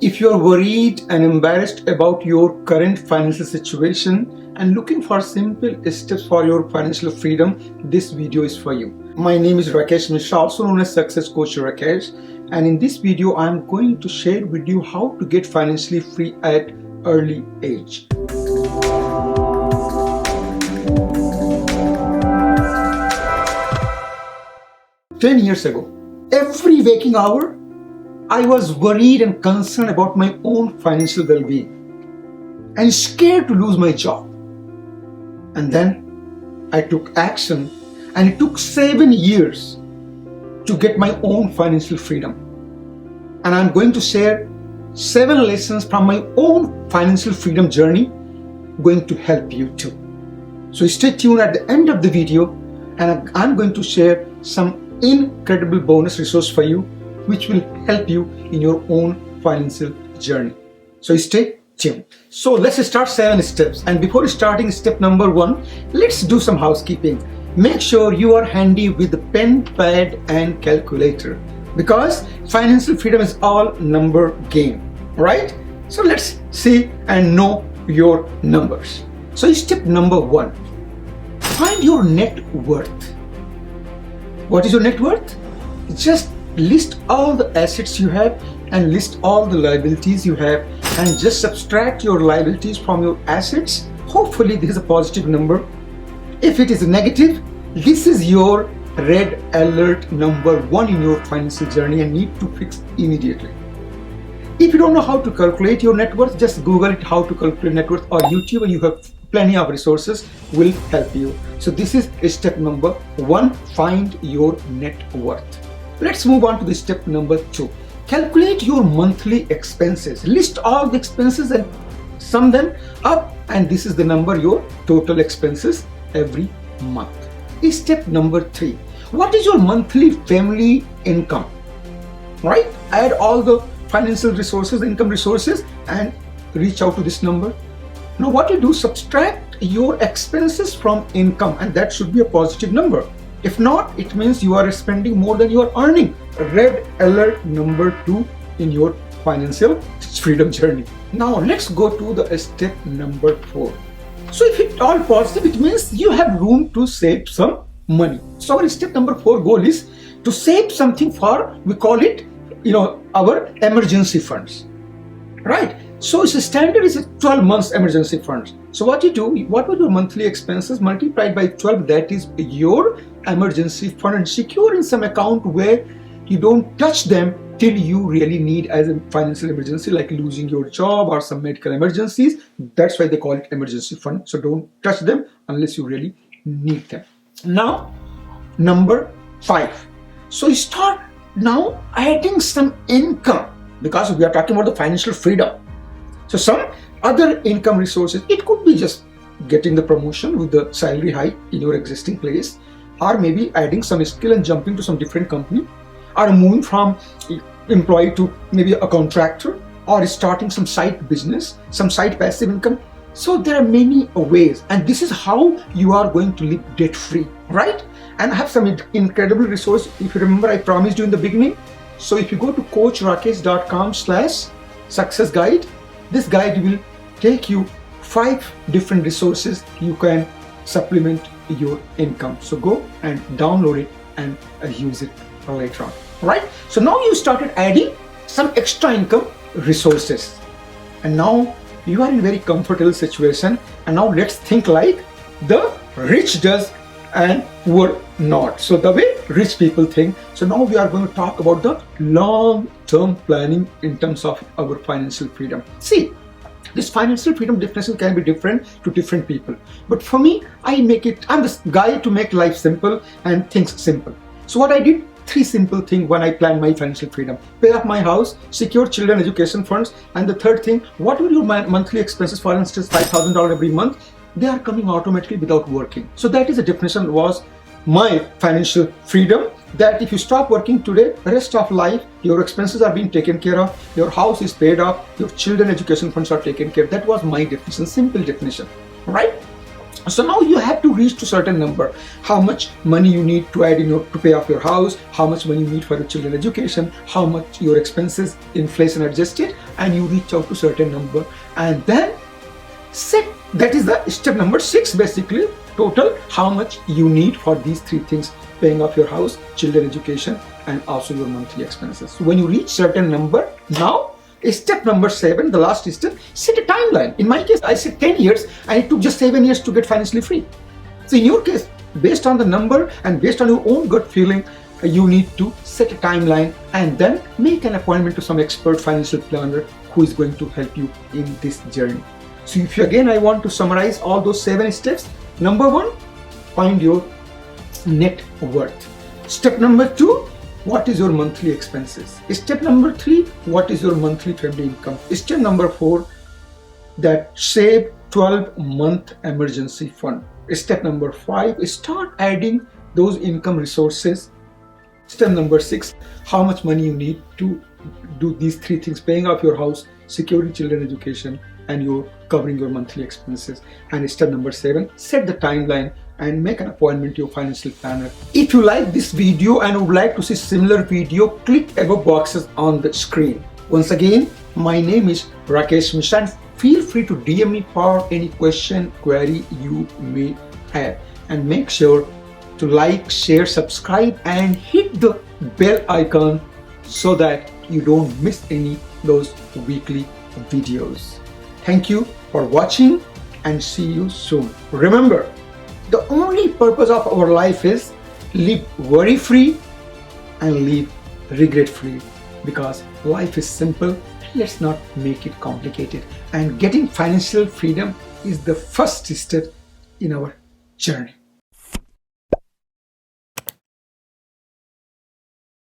If you're worried and embarrassed about your current financial situation and looking for simple steps for your financial freedom, this video is for you. My name is Rakesh, also known as Success Coach Rakesh, and in this video I'm going to share with you how to get financially free at early age. Ten years ago, every waking hour, I was worried and concerned about my own financial well-being and scared to lose my job. And then I took action, and it took 7 years to get my own financial freedom. And I'm going to share 7 lessons from my own financial freedom journey going to help you too. So stay tuned at the end of the video, and I'm going to share some incredible bonus resource for you which will help you in your own financial journey. So stay tuned. So let's start 7 steps. And before starting step number 1, let's do some housekeeping. Make sure you are handy with the pen, pad and calculator, because financial freedom is all number game, right? So let's see and know your numbers. So step number 1, find your net worth. What is your net worth? Just list all the assets you have and list all the liabilities you have, and just subtract your liabilities from your assets. Hopefully this is a positive number. If it is negative, this is your red alert number 1 in your financial journey and need to fix immediately. If you don't know how to calculate your net worth, just Google it, how to calculate net worth, or YouTube, and you have plenty of resources will help you. So this is step number 1, find your net worth. Let's move on to the step number 2. Calculate your monthly expenses. List all the expenses and sum them up, and this is the number, your total expenses every month. Step number 3. What is your monthly family income? Right? Add all the financial resources, income resources, and reach out to this number. Now what you do, subtract your expenses from income, and that should be a positive number. If not, it means you are spending more than you are earning. Red alert number 2 in your financial freedom journey. Now let's go to the step number 4. So if it's all positive, it means you have room to save some money. So our step number 4 goal is to save something for, we call it, our emergency funds, right? So it's a standard is a 12 months emergency funds. So what you do, what were your monthly expenses multiplied by 12, that is your emergency fund, and secure in some account where you don't touch them till you really need as a financial emergency, like losing your job or some medical emergencies. That's why they call it emergency fund. So don't touch them unless you really need them. Now, number 5. So you start now adding some income, because we are talking about the financial freedom. So some other income resources, it could be just getting the promotion with the salary hike in your existing place, or maybe adding some skill and jumping to some different company, or moving from employee to maybe a contractor, or starting some side business, some side passive income. So there are many ways, and this is how you are going to live debt free, right? And I have some incredible resource. If you remember, I promised you in the beginning. So if you go to coachrakesh.com/success guide, this guide will take you 5 different resources you can supplement your income. So go and download it and use it later on, right? So now you started adding some extra income resources, and now you are in a very comfortable situation. And now let's think like the rich does and poor not. So the way rich people think. So now we are going to talk about the long-term planning in terms of our financial freedom. See, this financial freedom definition can be different to different people. But for me, I'm this guy to make life simple and things simple. So what I did, 3 simple things when I planned my financial freedom: pay off my house, secure children education funds, and the third thing, what will your monthly expenses, for instance, $5,000 every month, they are coming automatically without working. So that is the definition, was my financial freedom, that if you stop working today, the rest of life, your expenses are being taken care of, your house is paid off, your children education funds are taken care of. That was my definition, simple definition, right? So now you have to reach to certain number. How much money you need to add in your, to pay off your house, how much money you need for your children education, how much your expenses inflation adjusted, and you reach out to certain number, and then set, that is the step number 6 basically, total how much you need for these 3 things: paying off your house, children education, and also your monthly expenses. So when you reach certain number, now step number 7, the last step, set a timeline. In my case, I said 10 years, and it took just 7 years to get financially free. So in your case, based on the number and based on your own gut feeling, you need to set a timeline and then make an appointment to some expert financial planner who is going to help you in this journey. So if you, again, I want to summarize all those 7 steps. Number 1, find your net worth. Step number 2, what is your monthly expenses? Step number 3, what is your monthly family income? Step number 4, that save 12-month emergency fund. Step number 5, start adding those income resources. Step number 6, how much money you need to do these 3 things: paying off your house, securing children education, and you're covering your monthly expenses. And step number 7, set the timeline and make an appointment to your financial planner. If you like this video and would like to see similar video, click above boxes on the screen. Once again, my name is Rakesh Mishra. Feel free to DM me for any question, query you may have, and make sure to like, share, subscribe, and hit the bell icon so that you don't miss any those weekly videos. Thank you for watching and see you soon. Remember, the only purpose of our life is live worry-free and live regret-free, because life is simple. Let's not make it complicated. And getting financial freedom is the first step in our journey.